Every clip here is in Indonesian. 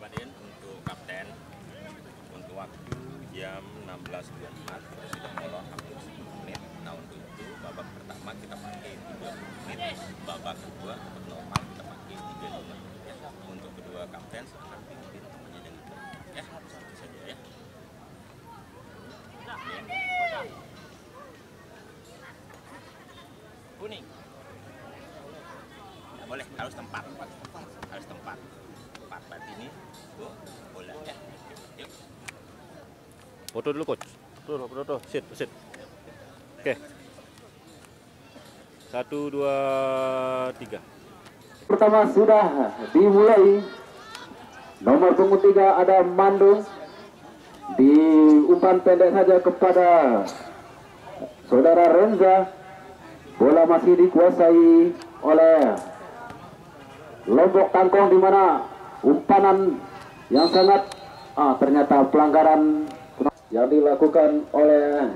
Udin untuk kapten untuk waktu jam 16.24 kita sudah molor hampir 10 menit. Nah untuk itu babak pertama kita pakai 30 menit, babak kedua tetap normal kita pakai 35 menit ya. Untuk kedua kapten silahkan pimpin namanya dengan baik ya, satu saja ya. Kuning nggak boleh, harus tempat ini bola ya. Yuk. Foto dulu coach. Foto. Sit. Oke. 1, 2, 3. Pertama sudah dimulai. Nomor punggung 3 ada Mandung. Di umpan pendek saja kepada saudara Renza. Bola masih dikuasai oleh Lombok Tangkong, di mana umpanan yang sangat ternyata pelanggaran yang dilakukan oleh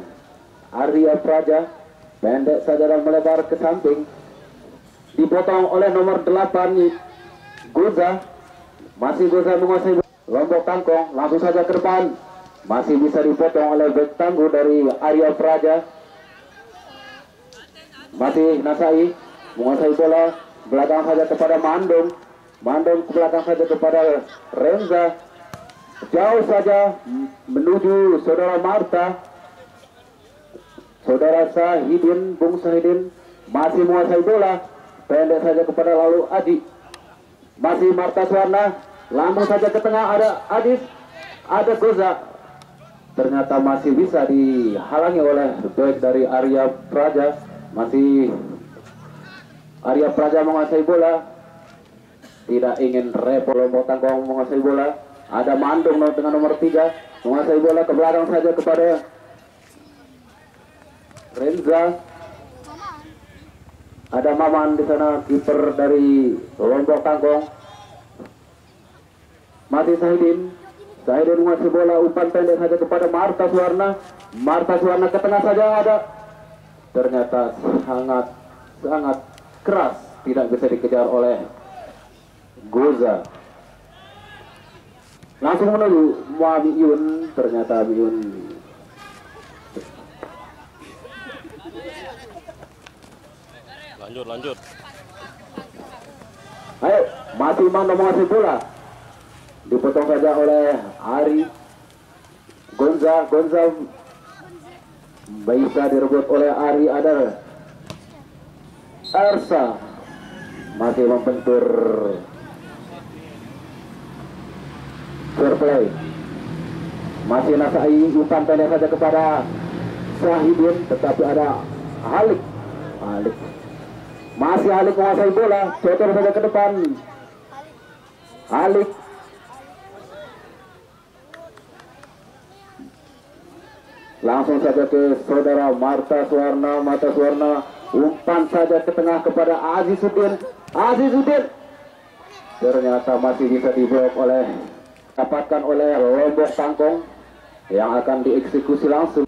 Arya Praja. Pendek saja dan melebar ke samping, dipotong oleh nomor 8 Goza. Masih Goza menguasai Lombok Tangkong, langsung saja ke depan, masih bisa dipotong oleh bek tangguh dari Arya Praja. Masih Nasai menguasai bola, belakang saja kepada Mandung ke belakang saja kepada Renza, jauh saja menuju saudara Marta. Saudara Sahidin, Bung Sahidin masih menguasai bola, pendek saja kepada lalu Adi. Masih Marta Suwarna, lambung saja ke tengah, ada Adis, ada Goza. Ternyata masih bisa dihalangi oleh back dari Arya Praja. Masih Arya Praja menguasai bola, tidak ingin repot. Lombok Tangkong menguasai bola, ada Mandung dengan nomor 3 menguasai bola, ke belakang saja kepada Renza. Ada Maman di sana, kiper dari Lombok Tangkong. Masih Sahidin menguasai bola, umpan pendek saja kepada Marta Suwarna. Marta Suwarna ke tengah saja, ada. Ternyata sangat keras, tidak bisa dikejar oleh Goza. Langsung menuju Muabiun, ternyata Abiun Lanjut. Ayo, masih Mando menguasai bola, dipotong saja oleh Ari. Gonza bisa direbut oleh Ari. Ada Ersa masih membentur. Fair play. Masih Nasai, umpan pendek saja kepada Sahidin, tetapi ada Halik. Masih Halik menguasai bola, cotor saja ke depan. Halik langsung saja ke saudara Marta Suwarna. Umpan saja ke tengah kepada Azizudin. Ternyata masih bisa dapatkan oleh Lombok Tangkong yang akan dieksekusi langsung.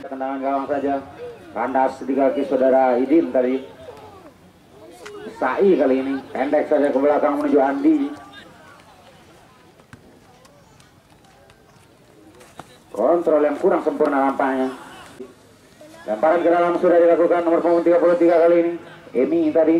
Tendangan gawang saja, kandas di kaki saudara Idin tadi. Sai kali ini pendek saja ke belakang menuju Andi. Kontrol yang kurang sempurna nampaknya. Lemparan ke dalam sudah dilakukan nomor punggung 33 kali ini, Emi tadi.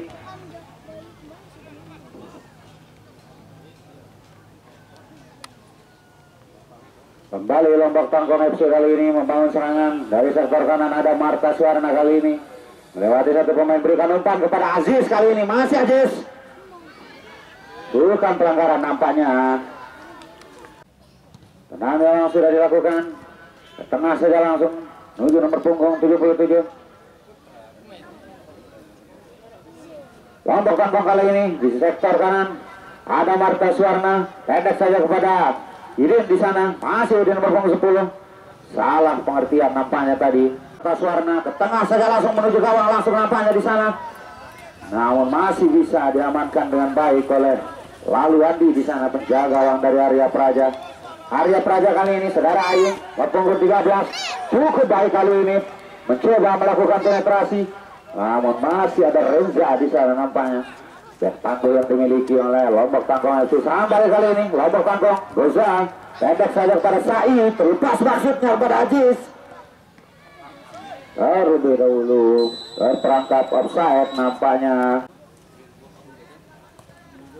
Kembali Lombok Tangkong FC kali ini membangun serangan dari sektor kanan. Ada Marta Suwarna kali ini melewati satu pemain, berikan umpan kepada Aziz kali ini. Masih Aziz, bukan pelanggaran nampaknya. Tenang yang sudah dilakukan, ke tengah saja langsung menuju nomor punggung 77. Lombok Tangkong kali ini di sektor kanan ada Marta Suwarna, pendek saja kepada Idin di sana. Masih di nomor punggung 10. Salah pengertian nampaknya tadi. Marta Suwarna ke tengah saja langsung menuju gawang, langsung nampaknya di sana. Namun masih bisa diamankan dengan baik oleh lalu Andi di sana, penjaga gawang dari Arya Praja. Arya Praja kali ini saudara Ayu, nomor punggung 13. cukup baik kali ini, mencoba melakukan penetrasi, namun masih ada Reza di sana nampaknya. Tanggul yang dimiliki oleh Lombok Tangkong FC. Sampai kali ini Lombok Tangkong Goza pendek saja kepada Sai, terlepas maksudnya kepada Ajis. Terlebih dahulu terperangkap offside nampaknya.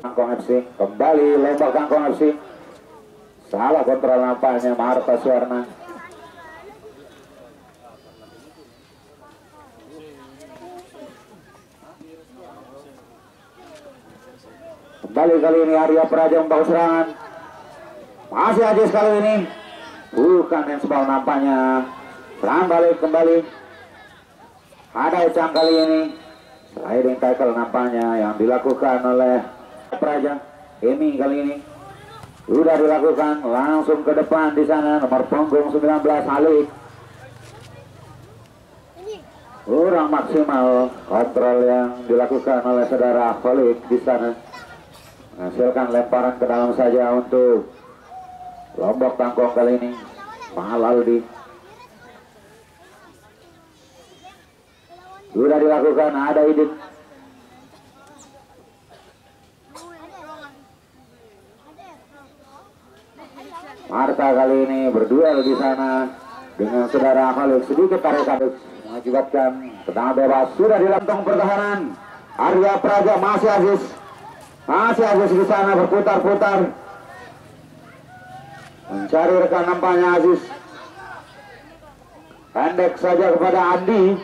Tangkong FC kembali, Lombok Tangkong FC salah kontrol nampaknya Marta Suwarna. Kembali kali ini Arya Praja membawa serangan. Masih Ajis kali ini, bukan handsball nampaknya. Serang balik kembali. Ada Ecang kali ini, sliding tackle nampaknya yang dilakukan oleh Praja. Emi kali ini sudah dilakukan, langsung ke depan di sana nomor punggung 19 Halik. Kurang maksimal kontrol yang dilakukan oleh saudara Halik di sana. Hasilkan lemparan ke dalam saja untuk Lombok Tangkong kali ini. Mahal Aldi sudah dilakukan, ada Idit. Marta kali ini berduel di sana dengan saudara Khalid, sedikit tarikan mengakibatkan tendangan bebas. Sudah dilakukan pertahanan. Arya Praja masih Aziz di sana berputar-putar mencari rekan nampaknya Aziz. Pendek saja kepada Andi.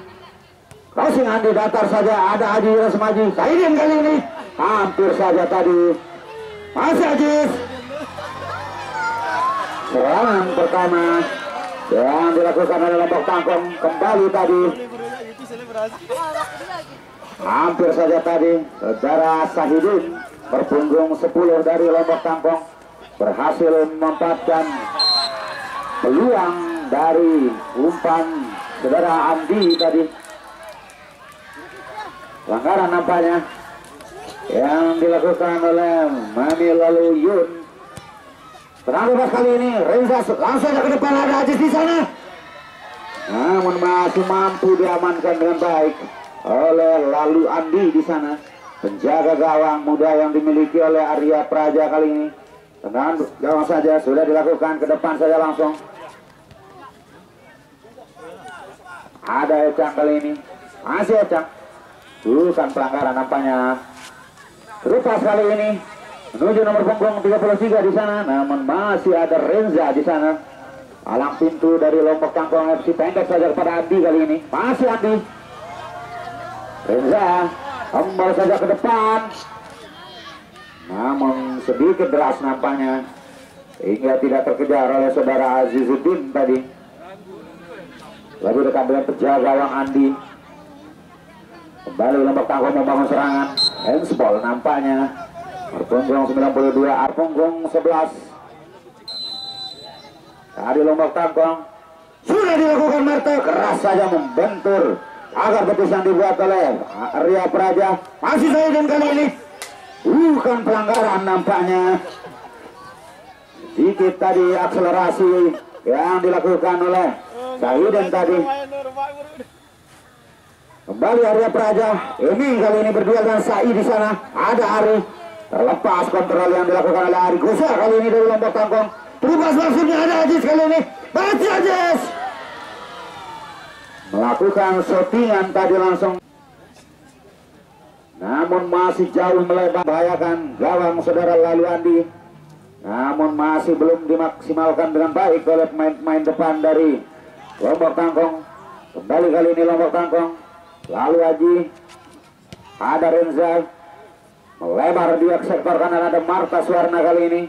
Crossing Andi datar saja, ada Haji Rasmaji. Saidin kali ini hampir saja tadi. Masih Aziz. Serangan pertama yang dilakukan oleh Lombok Tangkong kembali tadi. Hampir saja tadi saudara Sahidin berpunggung 10 dari Lombok Tangkong berhasil memanfaatkan peluang dari umpan saudara Andi tadi. Pelanggaran nampaknya yang dilakukan oleh Mami lalu Yun. Terang bebas kali ini Reza langsung ke depan, ada Aziz di sana. Namun masih mampu diamankan dengan baik oleh lalu Andi di sana. Penjaga gawang muda yang dimiliki oleh Arya Praja kali ini. Tendangan gawang saja sudah dilakukan ke depan saja langsung. Ada Ecang kali ini. Masih Ecang. Bukan pelanggaran nampaknya. Terlepas kali ini menuju nomor punggung 33 di sana. Namun masih ada Renza di sana. Alang pintu dari Lombok Tangkong FC pendek saja kepada Andi kali ini. Masih Andi. Renza kembali saja ke depan. Namun sedikit deras nampaknya hingga tidak terkejar oleh saudara Azizuddin tadi. Lebih dekat dengan penjaga gawang Andi. Kembali Lombok Tangkong membangun serangan. Handsball nampaknya. Punggung 92, punggung 11. Tadi Lombok Tangkong sudah dilakukan Marta, keras saja membentur agar betis yang dibuat oleh Arya Praja. Masih Saidin kali ini. Bukan pelanggaran nampaknya. Sedikit tadi akselerasi yang dilakukan oleh Saidin tadi. Kembali Arya Praja. Ini kali ini berdua dengan Sai di sana. Ada Ari. Terlepas kontrol yang dilakukan oleh Ari Gosa kali ini dari Lombok Tangkong. Terlepas maksudnya ada Aziz kali ini. Masih Aziz melakukan shootingan tadi langsung. Namun masih jauh melebar, bahayakan gawang saudara lalu Andi. Namun masih belum dimaksimalkan dengan baik oleh pemain-pemain depan dari Lombok Tangkong. Kembali kali ini Lombok Tangkong. Lalu Haji, ada Renza, melebar dia ke sektor kanan, ada Marta Suwarna kali ini.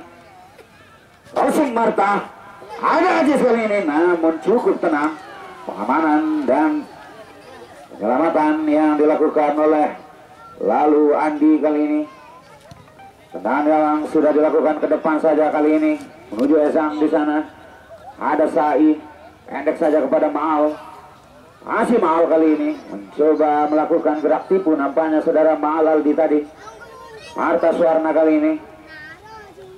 Crossing Marta, ada Aziz kali ini, namun cukup tenang. Pengamanan dan penyelamatan yang dilakukan oleh lalu Andi kali ini. Tendangan yang sudah dilakukan ke depan saja kali ini menuju Esam di sana. Ada Sai, pendek saja kepada Maal. Masih Maal kali ini mencoba melakukan gerak tipu nampaknya saudara Maal Aldi tadi. Marta Suwarna kali ini.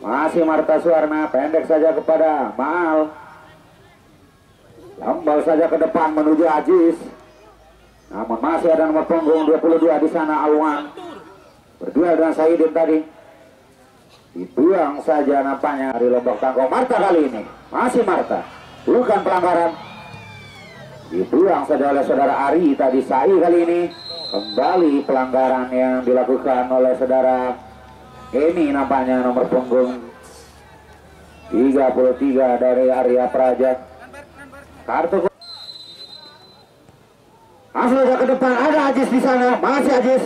Masih Marta Suwarna, pendek saja kepada Maal. Lambal saja ke depan menuju Ajis. Namun masih ada nomor punggung 22 di sana, Alwan. Berduel dengan Saidin tadi. Dibuang saja nampaknya dari Lombok Tangkong. Marta kali ini. Masih Marta. Bukan pelanggaran. Dibuang saja oleh saudara Ari tadi. Sai kali ini. Kembali pelanggaran yang dilakukan oleh saudara ini nampaknya nomor punggung 33 dari Arya Praja. Kartu langsung saja ke depan, ada Ajis di sana, masih Ajis.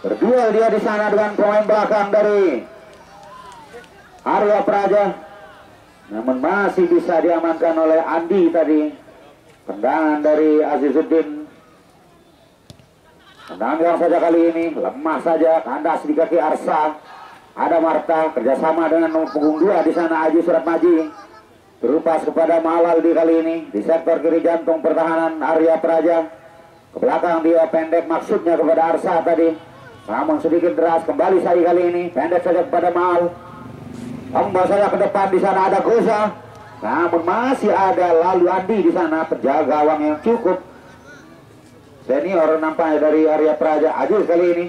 Berduel dia di sana dengan pemain belakang dari Arya Praja. Namun masih bisa diamankan oleh Andi tadi. Tendangan dari Azizuddin. Tendangan saja kali ini, lemah saja, kandas di kaki Arsa. Ada Marta, kerjasama dengan nomor punggung 2 di sana, Aji Suratmaji. Berupas kepada Malaldi kali ini di sektor kiri jantung pertahanan Arya Praja. Ke belakang dia pendek maksudnya kepada Arsa tadi. Namun sedikit deras kembali Sai kali ini. Pendek saja kepada Mal. Ombak saja ke depan di sana ada Goza. Namun masih ada lalu Andi di sana, penjaga gawang yang cukup senior nampaknya dari Arya Praja. Ajis kali ini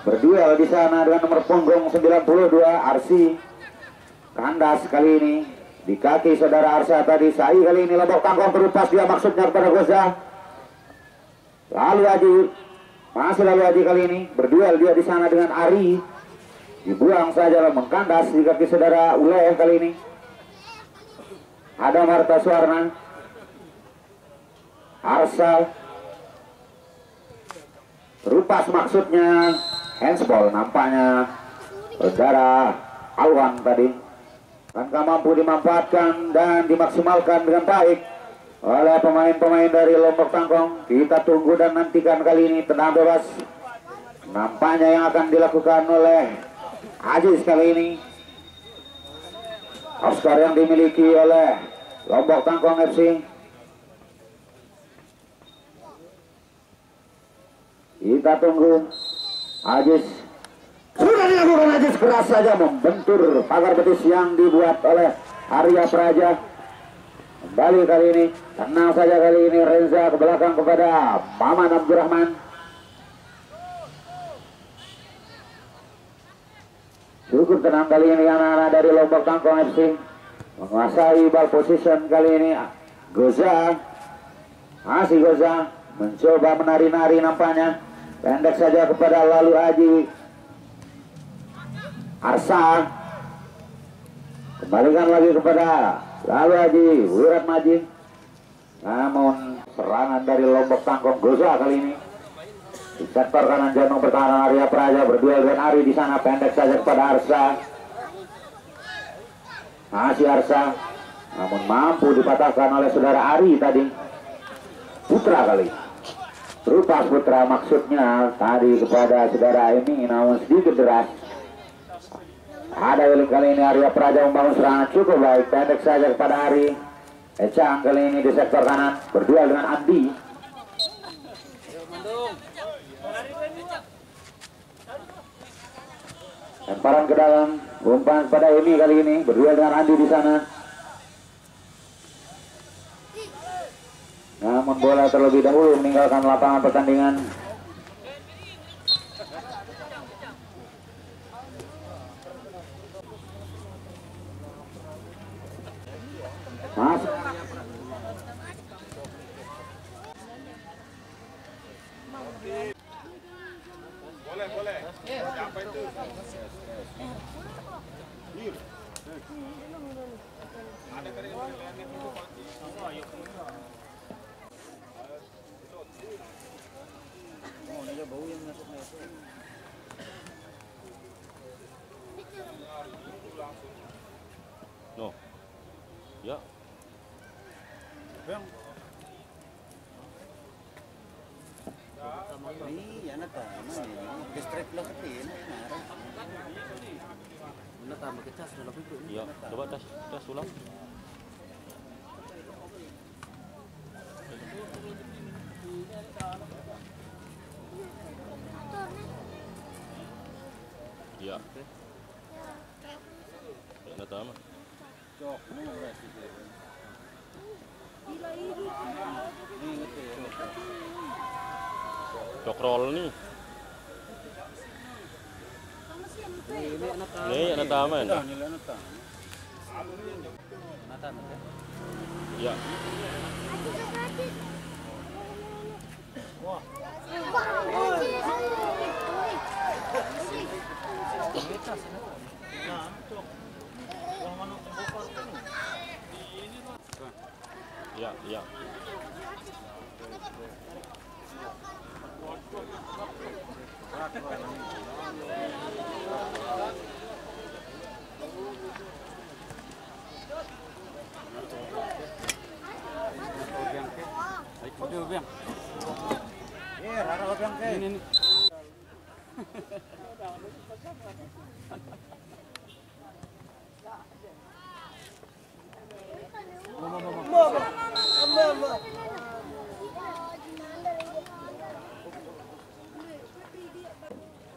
berduel di sana dengan nomor punggung 92 Arsi. Kandas kali ini di kaki saudara Arsa tadi. Sai kali ini Lombok Tangkong terupas dia maksudnya kepada Goza. Lalu Aji, masih lalu Aji kali ini berduel dia di sana dengan Ari. Dibuang saja mengkandas di kaki saudara Uleh kali ini. Ada Marta Suwarna, Arsa. Terupas maksudnya handsball nampaknya saudara Alwan tadi. Angka mampu dimanfaatkan dan dimaksimalkan dengan baik oleh pemain-pemain dari Lombok Tangkong. Kita tunggu dan nantikan kali ini tenang bebas. Nampaknya yang akan dilakukan oleh Aziz kali ini. Oscar yang dimiliki oleh Lombok Tangkong FC. Kita tunggu. Aziz sudah dilakukan. Aziz keras saja membentur pagar betis yang dibuat oleh Arya Praja. Kembali kali ini, tenang saja kali ini Renza ke belakang kepada Maman Abdurrahman. Cukup tenang kali ini anak-anak dari Lombok Tangkong FC. Menguasai ball position kali ini. Goza, masih Goza mencoba menari-nari nampaknya. Pendek saja kepada lalu Aji. Arsa kembalikan lagi kepada lalu Aji Wirat Maji. Namun serangan dari Lombok Tangkong Goza kali ini di sektor kanan jantung pertahanan Arya Praja. Berduel dengan Ari di sana, pendek saja kepada Arsa. Masih Arsa, namun mampu dipatahkan oleh saudara Ari tadi. Putra kali Rupas Putra maksudnya tadi kepada saudara ini, namun sedikit deras. Ada Wiling kali ini Arya Praja membangun serangan cukup baik, pendek saja kepada Ari. Ecang kali ini di sektor kanan berduel dengan Andi. Lemparan ke dalam, umpan pada Emi kali ini berduel dengan Andi di sana. Namun bola terlebih dahulu meninggalkan lapangan pertandingan. Mas. Boleh. Siapa itu? Ada kali ada bau yang masuk. No. Ya. Bang. Iya, nata, straight lah seperti ini. Nata, kita sudah lebih. Iya, coba tes ulang. Iya. Nata mah. Cok, berarti. Cokrol nih. Ini anak taman. Ya. Ya, ya. Ini.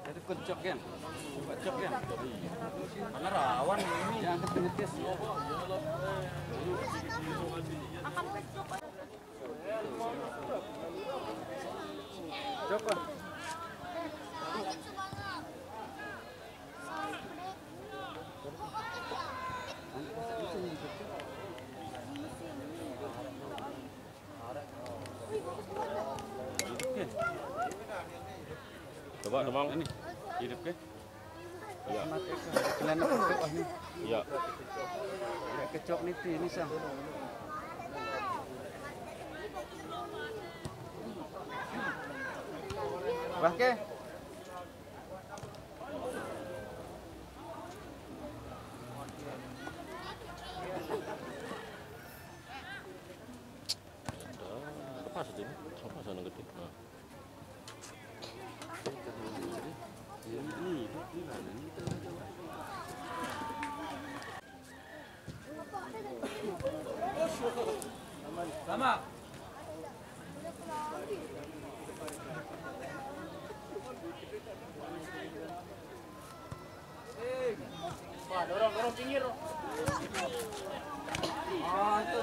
Itu kecok kan? Kecok kan? Karena rawan ini. Yang kepenetis. Cok. Coba teman. Ini hidup ke? Ya. Kelana kecok ini. Ya. Kecok ini sang. Oke. Apa sih ini? Apa sana gede? Nah. Sama. Wah, dorong pinggir. Ah, itu.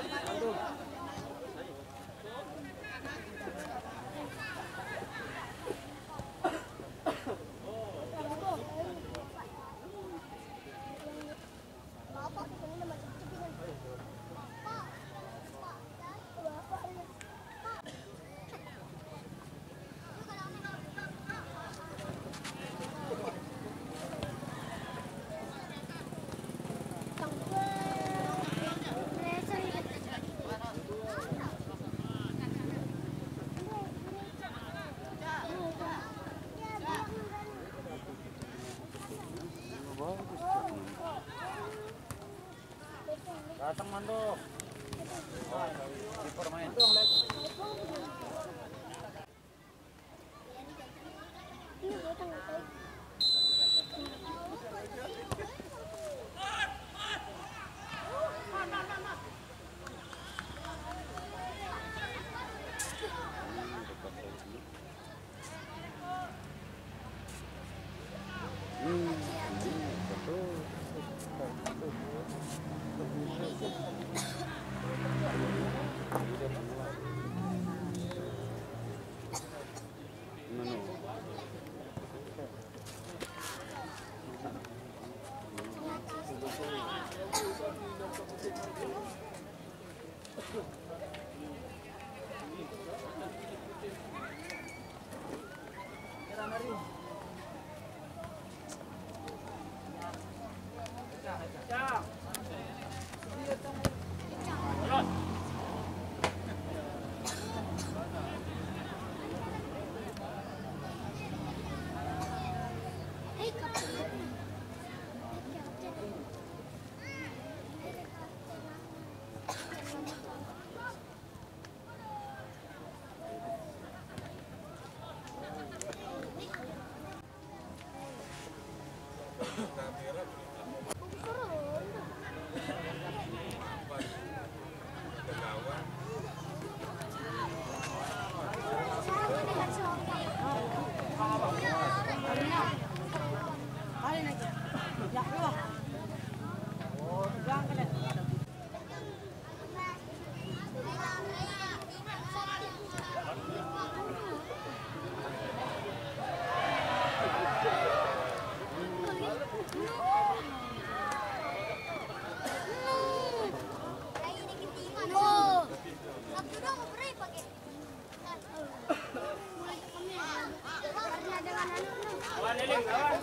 Mantap.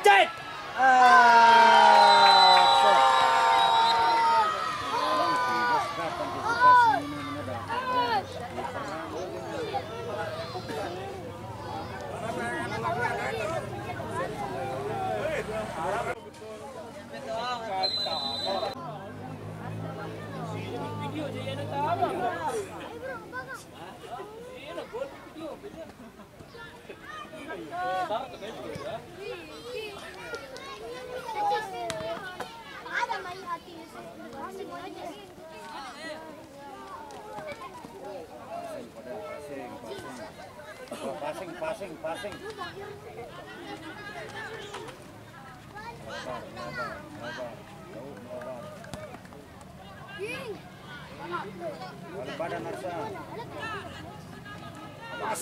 Cek. Passing. Balik badan Arsa. Awas.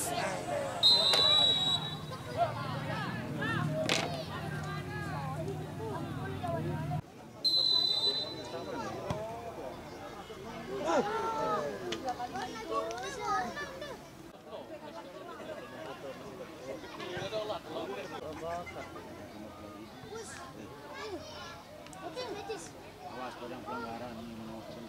Awas badan pelanggaran ini menemukan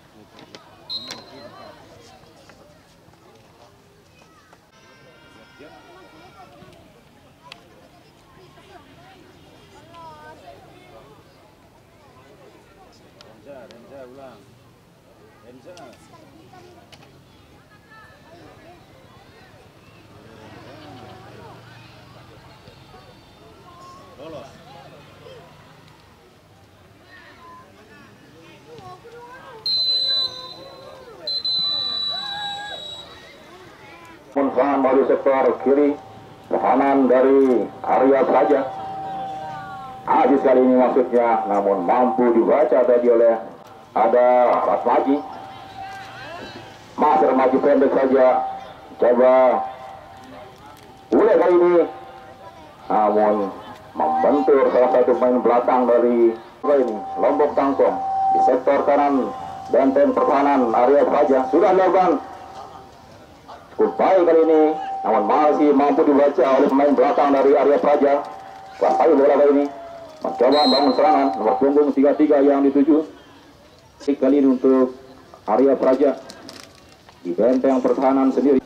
Renza ulang. Renza. Lolos. Serangan dari sektor kiri, pertahanan dari Arya Praja. Aziz kali ini maksudnya, namun mampu dibaca tadi oleh ada Ratmaji. Mas Ratmaji pendek saja, coba boleh kali ini, namun membentur salah satu pemain belakang dari ini Lombok Tangkong di sektor kanan benteng pertahanan Arya Praja sudah melakukan cukup baik kali ini, namun masih mampu dibaca oleh pemain belakang dari Arya Praja. Kuasai bola kali ini, mencoba bangun serangan nomor punggung 33 yang dituju. Kali ini untuk Arya Praja di benteng pertahanan sendiri.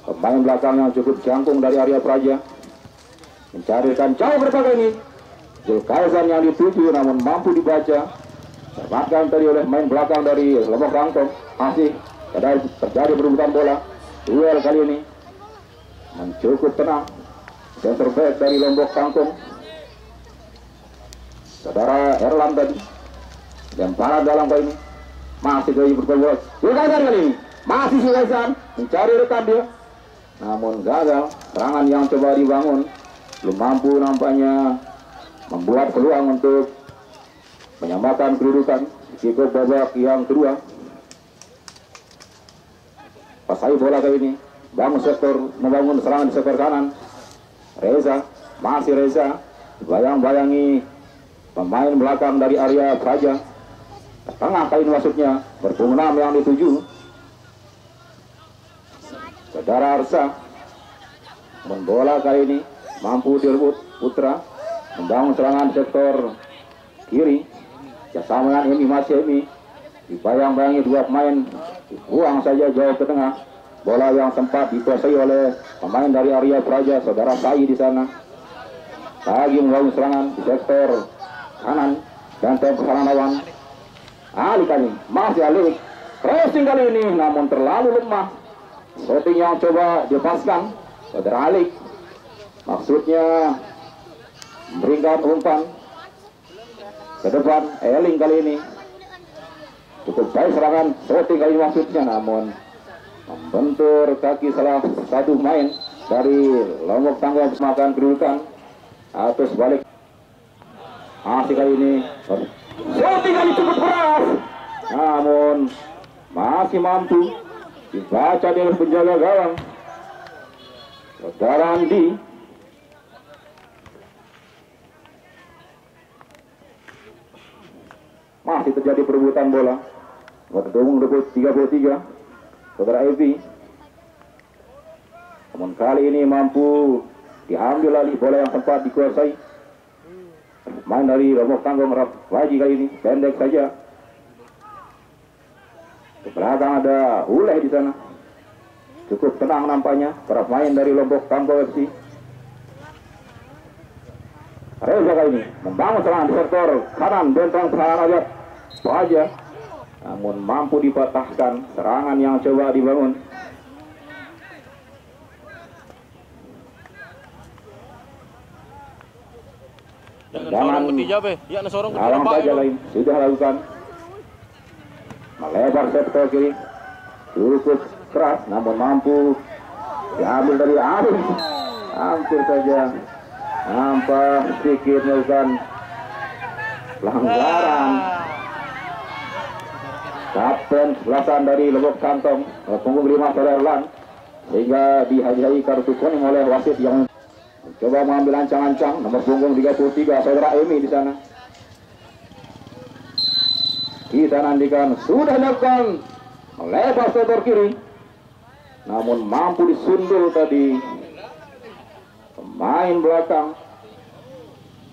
Pemain belakang yang cukup jangkung dari Arya Praja mencarikan jauh berbagai ini. Zulkaizan yang dituju namun mampu dibaca. Termakan tadi oleh pemain belakang dari Lombok Tangkong. Masih terjadi berebutan bola. Duel kali ini mencukup tenang. Center back dari Lombok Tangkong, saudara Erlan tadi, lemparan dalam kali ini masih dari berbola. Zulkaizan kali ini masih Zulkaizan mencari rekan dia, namun gagal. Serangan yang coba dibangun belum mampu nampaknya membuat peluang untuk menyamakan kedudukan cukup babak yang kedua. Pasai bola kali ini, membangun serangan di sektor kanan. Reza, masih Reza, bayang-bayangi pemain belakang dari Arya Praja. Tengah kali ini maksudnya, berpunggung 6 yang dituju. Saudara Arsa, membola kali ini mampu direbut Putra, membangun serangan di sektor kiri. Bersama dengan Emi, masih Emi, dibayang-bayangi dua pemain, dibuang saja jauh ke tengah. Bola yang sempat dikuasai oleh pemain dari Arya Praja, saudara Sai di sana. Lagi membangun serangan di sektor kanan dan pertahanan lawan. Ali kali ini, masih Ali. Crossing kali ini, namun terlalu lemah. Shooting yang coba dilepaskan saudara Alik. Maksudnya memberikan umpan ke depan. Eling kali ini cukup baik serangan shooting kali ini maksudnya, namun membentur kaki salah satu pemain dari Lombok Tangga makan kedudukan atau sebalik. Masih kali ini shooting kali cukup keras, namun masih mampu dibaca oleh penjaga gawang saudara Andi. Masih terjadi perebutan bola. Bertemu 33 saudara Evi. Namun kali ini mampu diambil alih bola yang sempat dikuasai main dari Lombok Tangga Rawaji kali ini pendek saja. Ke belakang ada Uleh di sana. Cukup tenang nampaknya para pemain dari Lombok Tangga FC. Reza kali ini membangun serangan di sektor kanan bentang pertahanan Raja Raja, namun mampu dipatahkan serangan yang coba dibangun. Jangan alang saja lain sudah lakukan melebar sektor kiri cukup keras, namun mampu diambil dari Arif. Hampir saja nampak sedikit melakukan pelanggaran. Kapten belasan dari Lombok Kantong punggung 5 saudara Erlan, sehingga dihadiahi kartu kuning oleh wasit yang mencoba mengambil ancang-ancang. Nomor punggung 33 saudara Emi di sana. Kita nantikan sudah dilakukan melebar sektor kiri, namun mampu disundul tadi pemain belakang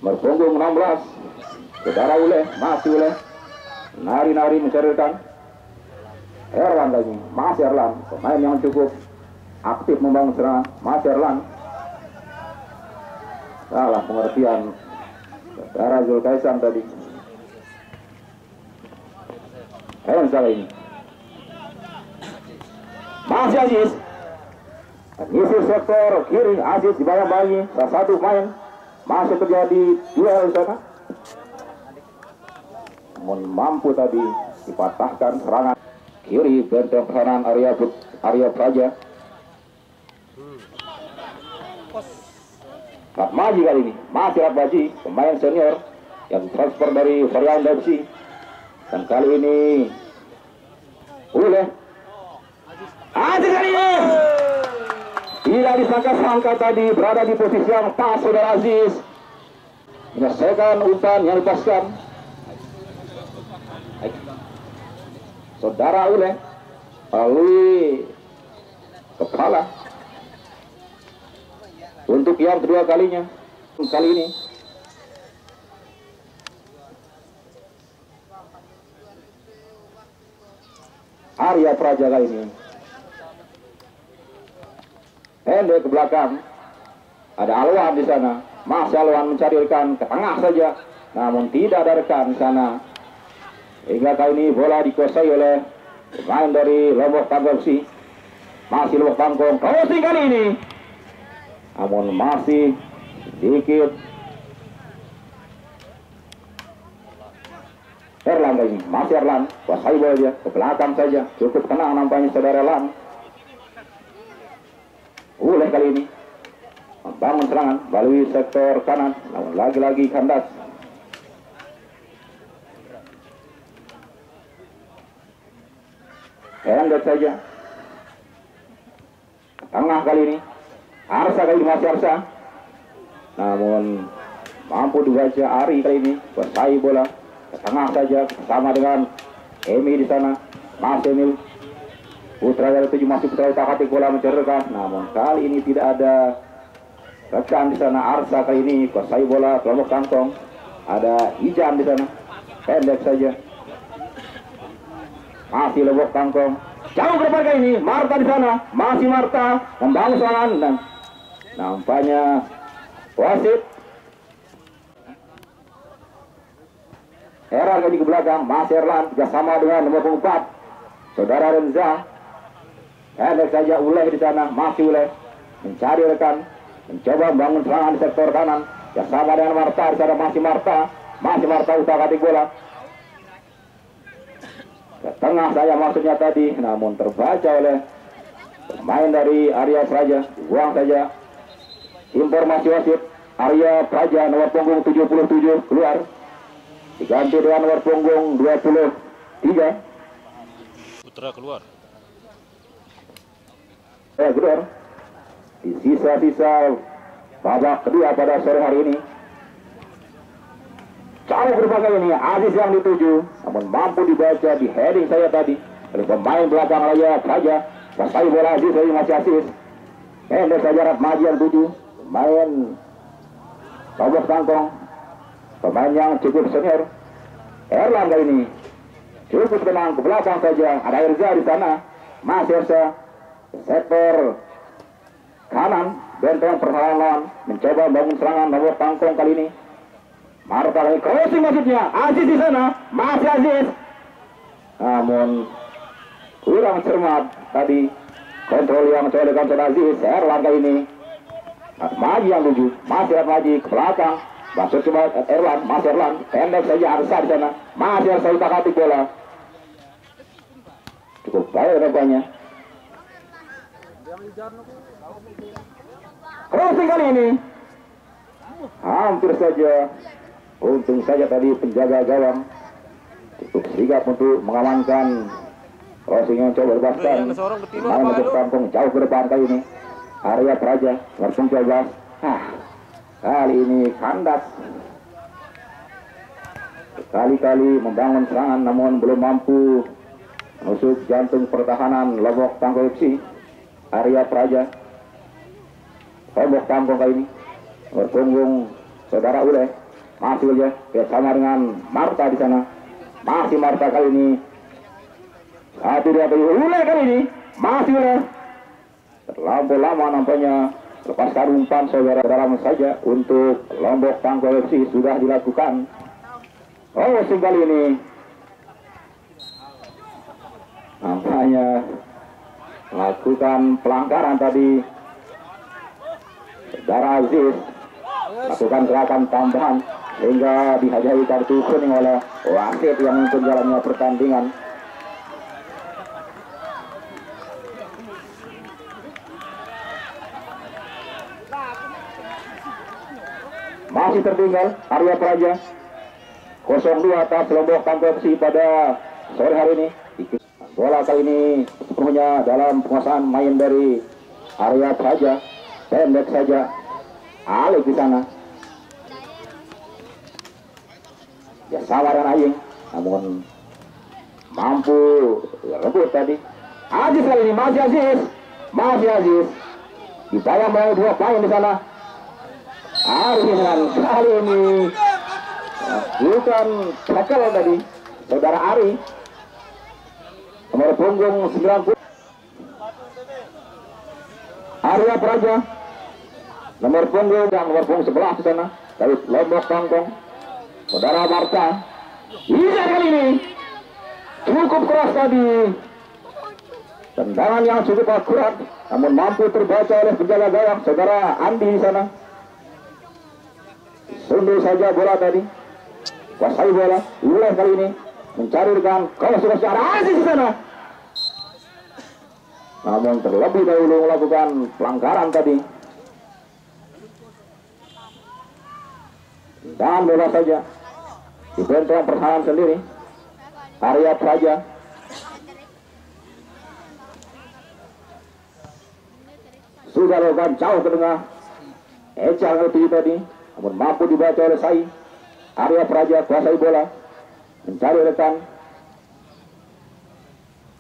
berpunggung 16 saudara Uleh. Masih Uleh nari-nari mencarikan Erlan lagi, masih Erlan, pemain yang cukup aktif membangun serangan. Masih Erlan, salah pengertian saudara Zulkaisan tadi. Salah ini masih Aziz menyisir sektor kiri. Aziz dibayang-bayangi salah satu pemain. Masih terjadi duel di sana, namun mampu tadi dipatahkan serangan kiri benteng pertahanan Arya Praja. Ratmaji kali ini, masih Ratmaji, pemain senior yang transfer dari Varian FC. Dan kali ini Uleh Aziz kali ini tidak disangka-sangka tadi berada di posisi yang pas saudara Aziz, menyelesaikan umpan yang dilepaskan saudara Uleh melalui kepala untuk yang kedua kalinya kali ini. Arya Praja kali ini pendek ke belakang, ada Alwan di sana. Masih Alwan mencari rekan ke tengah saja, namun tidak ada rekan di sana. Hingga kali ini bola dikuasai oleh pemain dari Lombok Tangga FC. Masih Lombok Tangga crossing kali ini, namun masih sedikit Erlan kali ini. Masih Erlan kuasai bola dia ke belakang saja, cukup tenang nampaknya saudara Erlan. Uleh kali ini membangun serangan melalui sektor kanan, namun lagi-lagi kandas. Pendek saja tengah kali ini. Arsa kali ini masih Arsa, namun mampu dibaca Ari kali ini kuasai bola ke tengah saja bersama dengan Emi di sana. Masih Emil Putra dari 7 masih Putra utak bola menceritakan, namun kali ini tidak ada rekan di sana. Arsa kali ini kuasai bola kelompok kantong, ada Ijan di sana, pendek saja. Masih Lombok Kangkong jauh berapa kali ini. Marta di sana, masih Marta membangun serangan dan nampaknya wasit Erlan lagi ke belakang, Mas Erlan bersama dengan nomor 4 Saudara Renza. Pendek saja Uleh di sana, masih Uleh mencari rekan, mencoba membangun serangan di sektor kanan. Bersama dengan Marta di sana, masih Marta utak-atik bola. Ke tengah saya maksudnya tadi, namun terbaca oleh pemain dari Arya Praja. Buang saja. Informasi wasit, Arya Praja nomor punggung 77 keluar. Diganti dengan nomor punggung 23. Putra keluar. Keluar. Di sisa-sisa babak kedua pada sore hari ini. Jauh berbagai ini, Aziz yang dituju, namun mampu dibaca di heading saya tadi oleh pemain belakang Arya Praja. Pasai bola Aziz lagi masih Aziz. Pendek saja Ratmaji yang tuju, pemain Robok Tangkong, pemain yang cukup senior. Erlan kali ini cukup tenang ke belakang saja. Ada Erza di sana, masih Erza sektor kanan. Benteng perlawanan mencoba membangun serangan nomor Tangkong kali ini. Marta lagi crossing maksudnya. Aziz di sana, masih Aziz. Namun kurang cermat tadi kontrol yang coba dilakukan Aziz. Erlan kali ini Ratmaji yang tuju, masih Ratmaji ke belakang. Masuk cuma Erlan, masih Erlan, pendek saja Arsa di sana, masih Arsa utak-atik bola. Cukup baik rupanya. Crossing kali ini hampir saja, untung saja tadi penjaga gawang cukup sigap untuk mengamankan crossing yang coba lepaskan. Main untuk Kampung jauh ke depan kali ini. Arya Praja langsung coba. Kali ini kandas. Kali-kali membangun serangan namun belum mampu menusuk jantung pertahanan Lombok Tangkong FC. Arya Praja. Lombok Tangkong kali ini berpunggung Saudara Uleh. Masih Uleh bersama dengan Marta di sana. Masih Marta kali ini. Satu dua tiga Uleh kali ini. Masih Uleh. Terlampau lama nampaknya. Lepaskan umpan saudara saja untuk Lombok Tangkong FC sudah dilakukan. Oh, kali ini nampaknya melakukan pelanggaran tadi. Saudara Aziz lakukan gerakan tambahan sehingga dihadiahi kartu kuning oleh wasit yang memimpin jalannya pertandingan. Masih tertinggal Arya Praja 0-2 atas Lombok Tangkong FC pada sore hari ini. Bola kali ini sepenuhnya dalam penguasaan main dari Arya Praja. Pendek saja Alik di sana. Ya sama dengan Aying, namun mampu rebut tadi. Aziz kali ini masih Aziz. Dibayang oleh dua pemain di sana. Arif dengan kali ini bukan tackle tadi saudara Ari nomor punggung 90 Arya Praja nomor punggung 11 di sana dari Lombok Tangkong. Saudara Marta bisa kali ini cukup keras tadi, tendangan yang cukup akurat namun mampu terbaca oleh penjaga gawang saudara Andi di sana. Sundur saja bola tadi, kuasai bola. Uleh kali ini mencari rekan kalau sudah secara Aziz di sana, namun terlebih dahulu melakukan pelanggaran tadi. Dan bola saja di benteng pertahanan sendiri Arya Praja. Sudah lakukan jauh ke tengah Ecal tadi, namun mampu dibaca oleh Sai. Arya Praja kuasai bola, mencari rekan,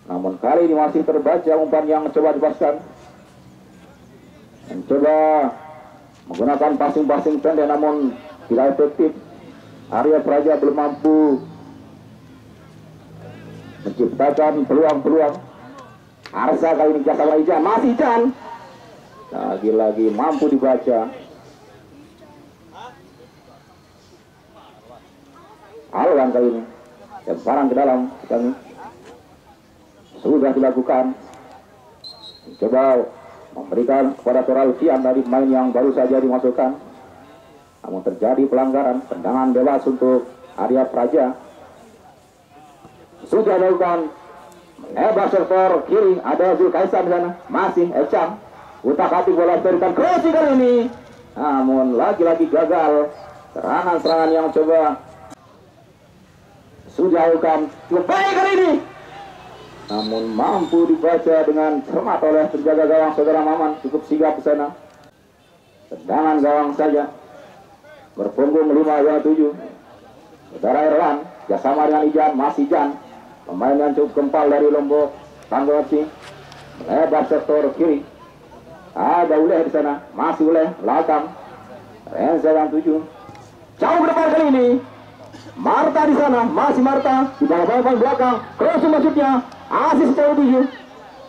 namun kali ini masih terbaca umpan yang coba dipaskan. Mencoba menggunakan passing pendek namun tidak efektif. Arya Praja belum mampu menciptakan peluang-peluang. Arsa kali ini jasa Ijan, masih Ijan. Lagi-lagi mampu dibaca. lawan kali ini. Lemparan ke dalam kami sudah dilakukan. Coba memberikan kepada Toralfian dari pemain yang baru saja dimasukkan. Namun terjadi pelanggaran, tendangan bebas untuk Arya Praja. Sudah dilakukan melebar sektor kiri, ada Zulkaisan di sana, masih Ecam. Utak-atik bola diberikan crossing kali ini. Namun lagi-lagi gagal. Serangan-serangan yang coba sudah dilakukan baik kali ini. Namun mampu dibaca dengan cermat oleh penjaga gawang saudara Maman, cukup sigap di sana. Tendangan gawang saja. Berpunggung 5-7. Saudara Erwan, bersama dengan Ijan, masih Jan. Pemain yang cukup gempal dari Lombok, Tanggapi. Melebar sektor kiri. Ada Uleh di sana, masih Uleh, belakang. Renza yang 7. Jauh ke depan kali ini. Marta di sana, masih Marta. Di bawah belakang, crossing maksudnya. Asis jauh 7.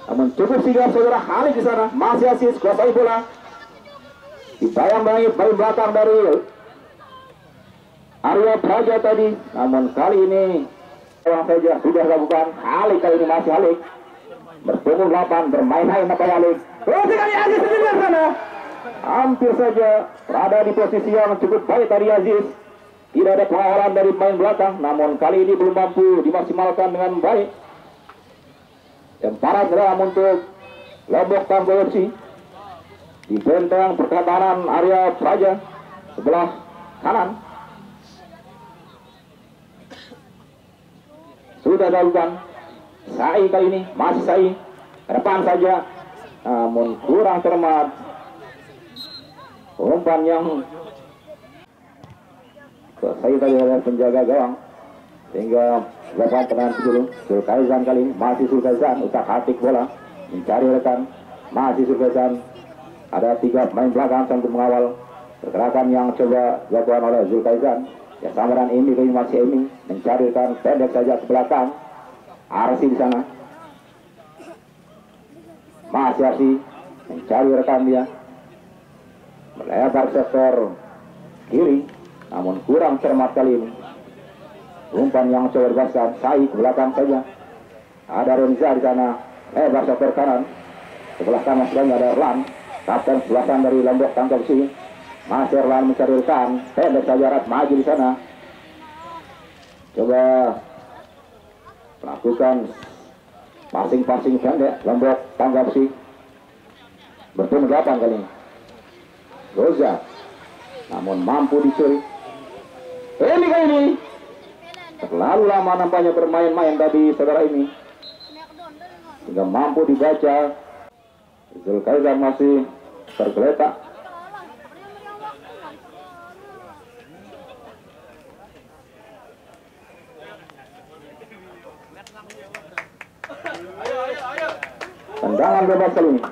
Namun cukup sigap saudara Halid di sana, masih Asis kuasai bola. Dibayang-bayangi paling belakang dari Arya Praja tadi. Namun kali ini orang saja sudah lakukan. Halid kali ini masih Halid. Berpunggung 8, bermain-main apa Halid. Crossing kali Aziz di sana. Hampir saja berada di posisi yang cukup baik tadi Aziz. Tidak ada pengawalan dari pemain belakang. Namun kali ini belum mampu dimaksimalkan dengan baik. Lemparan dalam untuk Lombok Tangguh FC. Di benteng pertahanan Arya Praja sebelah kanan. Sudah dilakukan. Sai kali ini masih Sai. Ke depan saja. Namun kurang cermat. Umpan yang selesai tadi oleh penjaga gawang. Sehingga lakukan tendangan dulu. Zulkaizan kali ini masih Zulkaizan, utak-atik bola mencari rekan, masih Zulkaizan. Ada 3 pemain belakang sambil mengawal pergerakan yang coba dilakukan oleh Zulkaizan. Ya samaran ini kali masih ini mencari rekan, pendek saja ke belakang. Arsi di sana, masih Arsi mencari rekan dia, melebar sektor kiri, namun kurang cermat kali ini. Umpan yang coba dibaskan, Sai ke belakang saja. Ada Renza di sana, lebar sektor kanan. Sebelah kanan sedang ada Erlan, kapten sebelah kanan dari Lombok Tangguh FC. Masih Erlan mencari rekan, pendek saja Rat maju di sana. Coba melakukan passing-passing pendek Lombok Tangguh FC. Bertemu 8 kali ini. Goza, namun mampu dicuri. Ini kali ini terlalu lama nampaknya bermain-main tadi saudara ini, sehingga mampu dibaca. Zulkaizan masih tergeletak. Tendangan bebas kali ini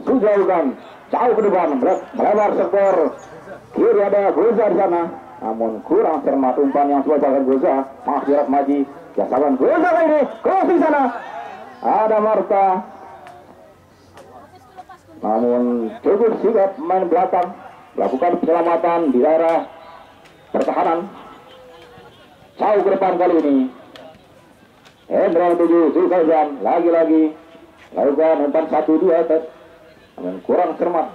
sudah bukan jauh ke depan, melebar sektor kiri, ada Goza di sana. Namun kurang cermat umpan yang sudah dilakukan Goza. Makhirat Maji, jasakan Goza kali ini, crossing sana. Ada Marta. Namun cukup sigap main belakang, melakukan penyelamatan di daerah pertahanan. Jauh ke depan kali ini. Hendra 7, Zulkaizan lagi-lagi lakukan umpan 1-2, namun kurang cermat.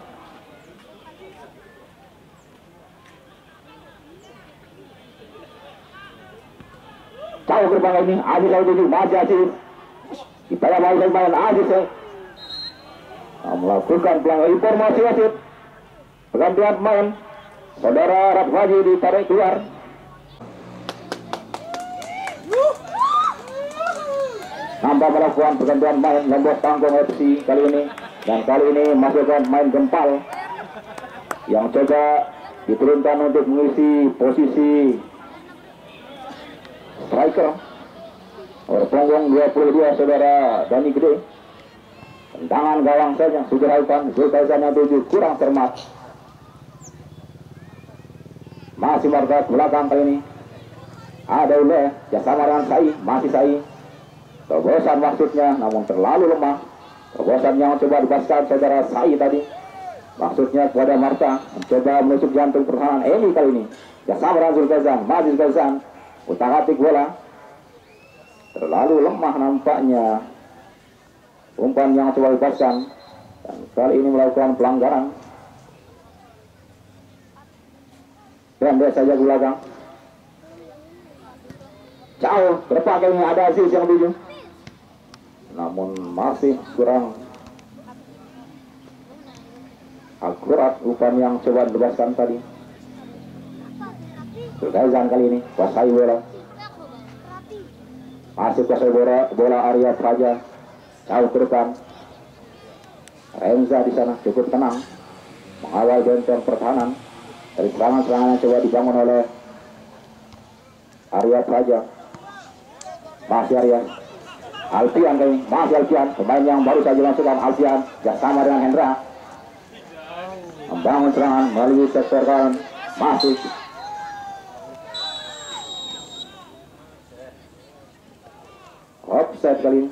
Jauh ke depan ini, Aziz lalu 7, masih Aziz. Kita yang main Aziz melakukan pelanggaran. Informasi wasit pergantian pemain, saudara Ratwaji ditarik keluar. Nampak melakukan pergantian main Lombok Tangguh FC kali ini, dan kali ini masukkan main Gempal yang coba diturunkan untuk mengisi posisi striker. Berpunggung 22 saudara Dani Gede. Tendangan gawang saja sudah dilakukan. Zulkaizan yang 7 kurang cermat. Masih Marta belakang kali ini. Ada Uleh, bersama dengan Sai, masih Sai. Terobosan maksudnya, namun terlalu lemah. Terobosan yang coba dibaskan saudara Sai tadi. Maksudnya kepada Marta, mencoba menusuk jantung pertahanan ini kali ini. Bersama dengan Zulkaizan, masih Zulkaizan. utak-atik bola. Terlalu lemah nampaknya umpan yang coba lepaskan, dan kali ini melakukan pelanggaran. Pendek saja ke belakang. Jauh berapa kali ada Aziz yang tuju, namun masih kurang akurat umpan yang coba dilepaskan tadi. Zulkaizan kali ini kuasai bola. Masih kuasai bola Arya Praja. Jauh ke depan. Renza di sana cukup tenang mengawal benteng pertahanan dari serangan-serangan yang coba dibangun oleh Arya Praja. Masih Arya Alfian kali, masih Alfian, pemain yang baru saja masukkan. Alfian bersama dengan Hendra membangun serangan melalui sektor kanan. Masih offside kali ini.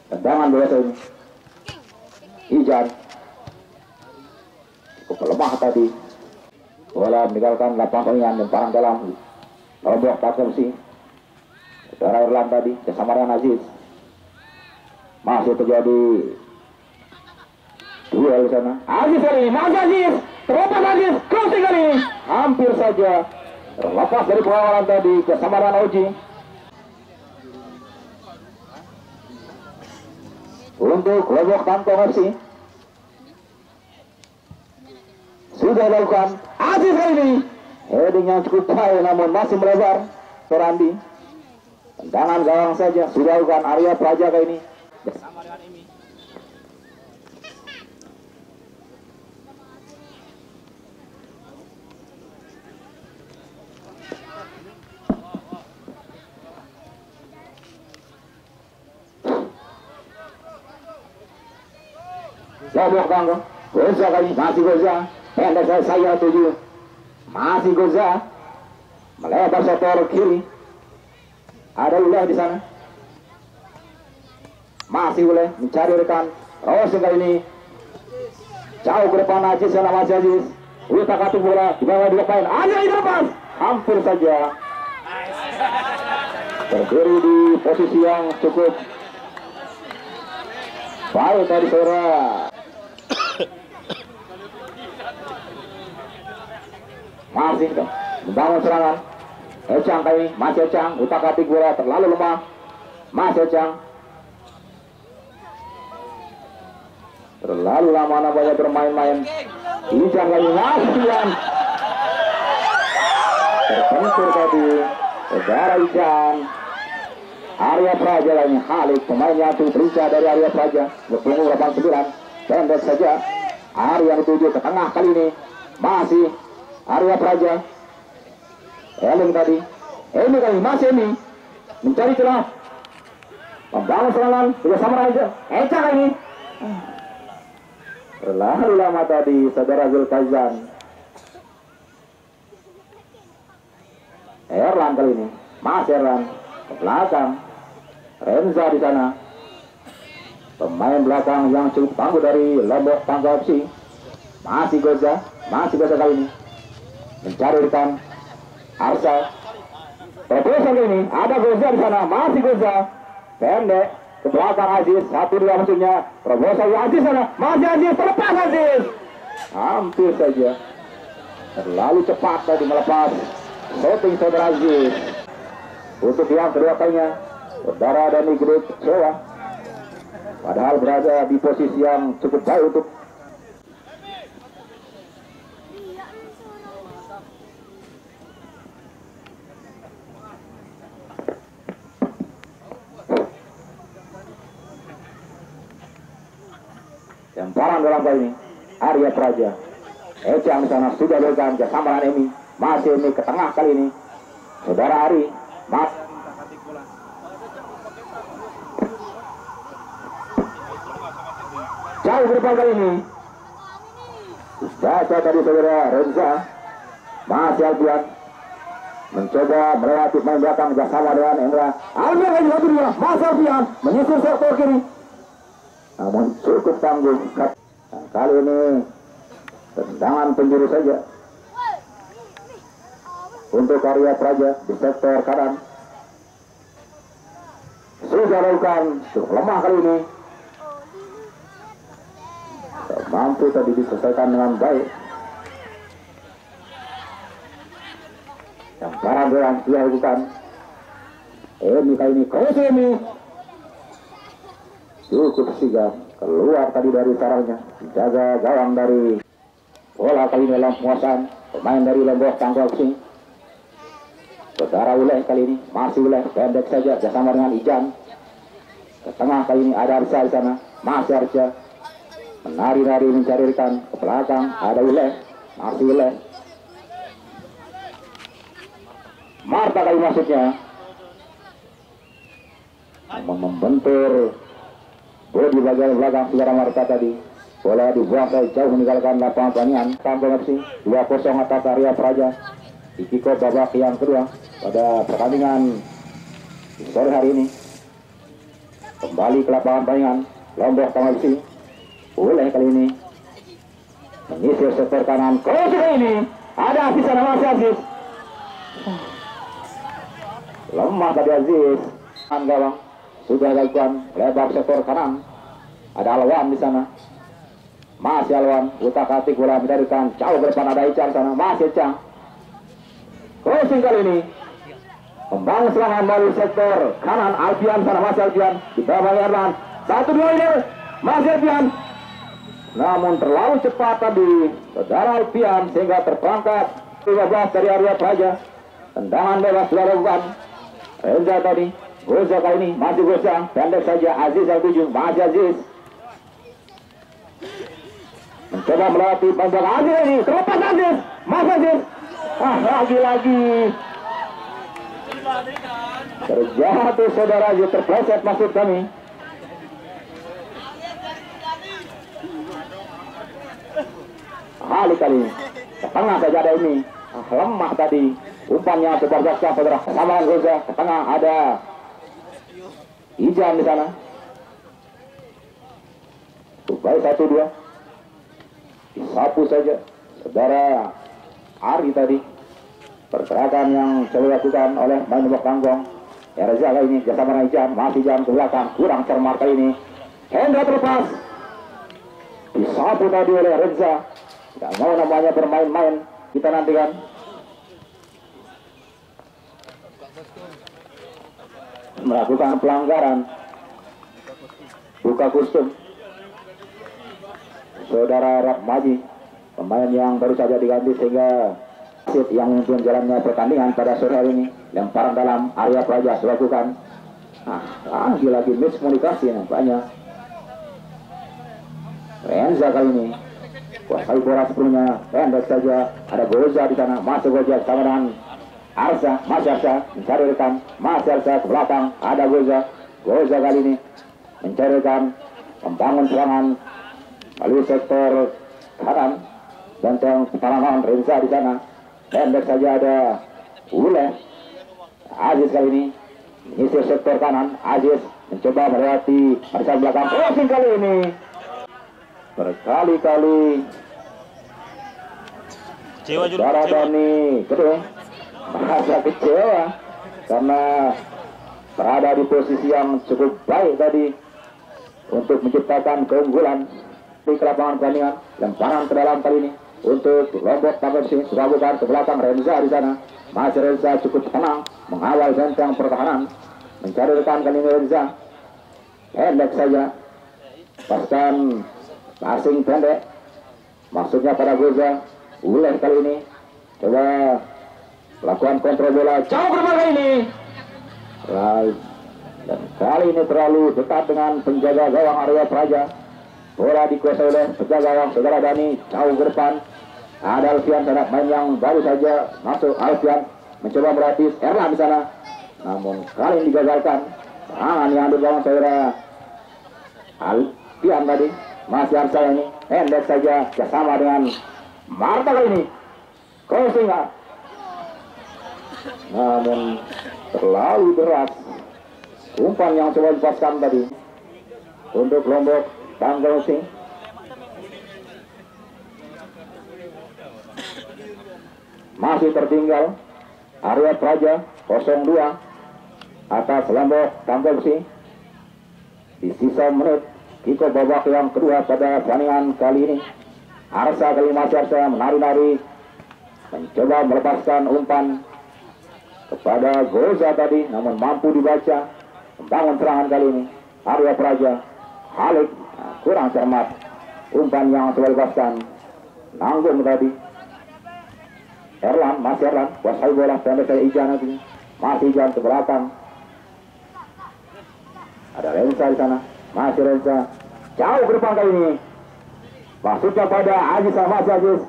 Tendangan bola ini. Ijan cukup lemah tadi. Bola meninggalkan lapangan dan lemparan dalam lombok taklesi. Saudara Irlan tadi bersama dengan Aziz. Masih terjadi duel di sana. Aziz kali ini, masih Aziz, terlepas Aziz, crossing kali ini, hampir saja terlepas dari pengawalan tadi bersama dengan Oji. Untuk kelompok kantong FC sudah dilakukan Aziz kali ini, heading yang cukup baik namun masih melebar ke Randi. Tendangan gawang saja sudah dilakukan Arya Praja kali ini bersama dengan Emi. Lombok tangga Goza kali, masih Goza, pendek saya tuju, masih Goza melebar sektor kiri. Ada Uleh di sana, masih Uleh mencari rekan. Crossing kali ini jauh ke depan. Aziz sana, masih Aziz, utak-atik bola di bawah dua pemain. Aziz lepas, hampir saja berdiri di posisi yang cukup baik tadi saudara. Masih membangun serangan. Ecang kali, masih Ecang, utak-atik bola terlalu lemah. Masih Ecang, terlalu lama nampaknya bermain-main. Ijan lagi, Alfian terpentur tadi saudara Ijan. Arya Praja lagi, Halik pemain yang cukup berusaha dari Arya Praja, berpunggung 89, pendek saja. Arya dituju ke tengah kali ini, masih Arya Praja. Elin tadi, ini kali masih ini mencari celah, membangun serangan bersama Raja. Ecang kali ini terlalu lama tadi saudara Zulkaizan. Erlan kali ini, masih Erlan ke belakang. Renza di sana, pemain belakang yang cukup tangguh dari Lombok Tangga FC. Masih Goza kali ini mencari rekan. Arsa terpusat ini, ada Goza di sana, masih Goza pendek ke belakang. Aziz, 1-2 maksudnya. Proposal Aziz sana, masih Aziz, terlepas Aziz, hampir saja terlalu cepat tadi melepas shooting saudara Aziz. Untuk yang kedua kalinya saudara Dani Gede kecewa, padahal berada di posisi yang cukup baik untuk lemparan dalam kali ini. Arya Praja, Ecang di sana sudah bersama dengan Emi. Masih Emi ke tengah kali ini saudara Ari. Mas jauh ke depan kali ini. Baca tadi saudara Renza, masih Alfian mencoba melewati main belakang bersama dengan Endra. Alfian lagi satu dua, Mas Alfian menyisir sektor kiri, namun cukup tangguh. Nah, kali ini tendangan penjuru saja untuk Arya Praja di sektor kanan. Sudah lakukan, cukup lemah kali ini, tak mampu tadi diselesaikan dengan baik. Yang barang yang dia lakukan ini kali ini Kosemi cukup sigap keluar tadi dari sarangnya, menjaga gawang dari bola kali ini dalam penguasaan pemain dari Lombok Tangguh Sing. Saudara Uleh kali ini masih Uleh pendek saja bersama dengan Ijan. Ke tengah kali ini ada Arsa di sana, masih Arsa menari-nari mencari rekan. Ke belakang ada Uleh, masih Uleh. Marta kali masuknya, namun membentur bola di bagian belakang saudara Marta tadi. Bola dibuang jauh meninggalkan lapangan pertandingan. Tangguh FC 2-0 atas Arya Praja di kick-off babak yang kedua pada pertandingan sore hari ini. Kembali ke lapangan pertandingan Lombok Tangguh FC. Boleh kali ini menyisir sektor kanan. Kalau ini ada Aziz, ada masih Aziz. Lemah tadi Aziz. Gawang sudah lakukan lebar sektor kanan. Ada Alwan di sana. Masih Alwan, utak-atik bola menjadikan jauh ke depan, ada Ican sana, masih Ican. Crossing kali ini membangun serangan melalui sektor kanan. Alfian sana, masih Alfian di bawah Erlan. 1-2 ini masih Alfian, namun terlalu cepat tadi saudara Alfian sehingga terperangkap 15 dari Arya Praja. Tendangan bebas sudah lakukan Reza tadi. Goza kali ini masih Goza, pendek saja Aziz Al-Tujuh, masih Aziz mencoba melewati panjang Aziz ini, terlepas Aziz, masih Aziz. Lagi-lagi terjatuh saudara Aziz, terpleset maksud kami. Kali ini ke tengah saja ada ini, lemah tadi umpannya super jaksa saudara, sama dengan Goza. Ke tengah ada Ijan di sana. Baik 1-2 disapu saja saudara Ari tadi. Pergerakan yang coba dilakukan oleh main Lombok Tangguh. Reza kali ini bersama dengan Ijan, masih Ijan ke belakang, kurang cermat kali ini. Hendra terlepas, disapu tadi oleh Reza. Tidak mau namanya bermain-main, kita nantikan. Melakukan pelanggaran buka kostum saudara Rahmaji, pemain yang baru saja diganti sehingga wasit yang memimpin jalannya pertandingan pada sore hari ini. Lemparan dalam Arya Praja dilakukan. Lagi-lagi miskomunikasi nampaknya. Renza kali ini kuasai bola sebelumnya, pendek saja ada Goza di sana, masuk Goza sama dengan Arsa, masih Arsa mencari rekan, masih Arsa ke belakang, ada Goza. Goza kali ini mencari rekan, membangun serangan melalui sektor kanan dan pertahanan Renza di sana. Pendek saja ada Uleh. Aziz kali ini menyisir sektor kanan. Aziz mencoba melewati barisan belakang. Crossing kali ini berkali-kali saudara Dani Gedung merasa kecewa karena berada di posisi yang cukup baik tadi untuk menciptakan keunggulan di lapangan pertandingan. Lemparan ke dalam kali ini untuk Lombok Tangguh FC, sudah bukan ke belakang Renza di sana. Masih Renza cukup tenang mengawal benteng pertahanan, mencari rekan kali ini Renza. Pendek saja, paskan passing pendek, maksudnya pada Goza. Uleh kali ini coba lakukan kontrol bola jauh ke depan kali ini. Dan kali ini terlalu dekat dengan penjaga gawang Arya Praja. Bola dikuasai oleh penjaga gawang saudara Dani, jauh ke depan. Ada Alfian sana, main yang baru saja masuk. Alfian mencoba berlatih Erlan di sana, namun kali ini digagalkan. Tangan yang dibawa saudara Alfian tadi, masih Arsa ini pendek saja bersama dengan Marta kali ini. Crossing namun terlalu deras umpan yang coba lepaskan tadi untuk kelompok Tanggal Sing. Masih tertinggal Arya Praja 02 atas kelompok Tanggal Sing. Di sisa menit Kiko babak yang kedua pada pertandingan kali ini. Arsa kali masih Arsa menari-nari mencoba melepaskan umpan kepada Goza tadi, namun mampu dibaca membangun serangan kali ini. Arya Praja Halik kurang cermat umpan yang coba lepaskan, nanggung tadi. Masih Erlan kuasai bola sampai saya Ijan nanti, masih Ijan ke belakang. Ada Renza di sana, masih Renza jauh ke depan kali ini. Maksudnya pada Aziz sama Aziz.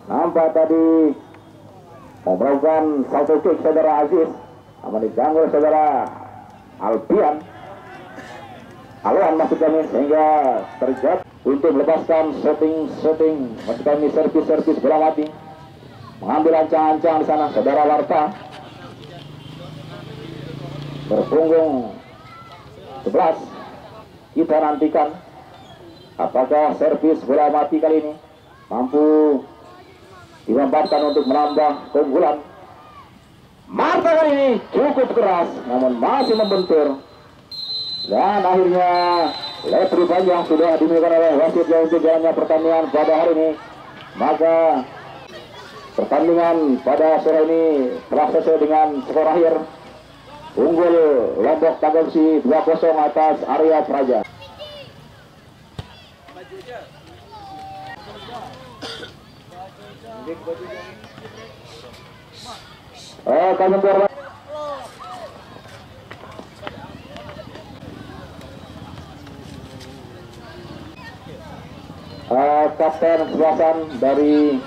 Nampak tadi mau melakukan salto kick saudara Aziz, namun diganggu saudara Alpian. Aluan masuk kami sehingga terjadi untuk melepaskan shooting masuk kami servis bola mati. Mengambil ancang-ancang di sana saudara Warta. Berpunggung 11. Kita nantikan apakah servis bola mati kali ini mampu dimanfaatkan untuk menambah keunggulan. Marta kali ini cukup keras namun masih membentur, dan akhirnya referee panjang sudah dimiliki oleh wasit yang untuk jalannya pertandingan pada hari ini. Maka pertandingan pada sore ini telah selesai dengan skor akhir unggul Lombok Tanggal 2-0 atas Arya Praja. Kapten Sebelasan dari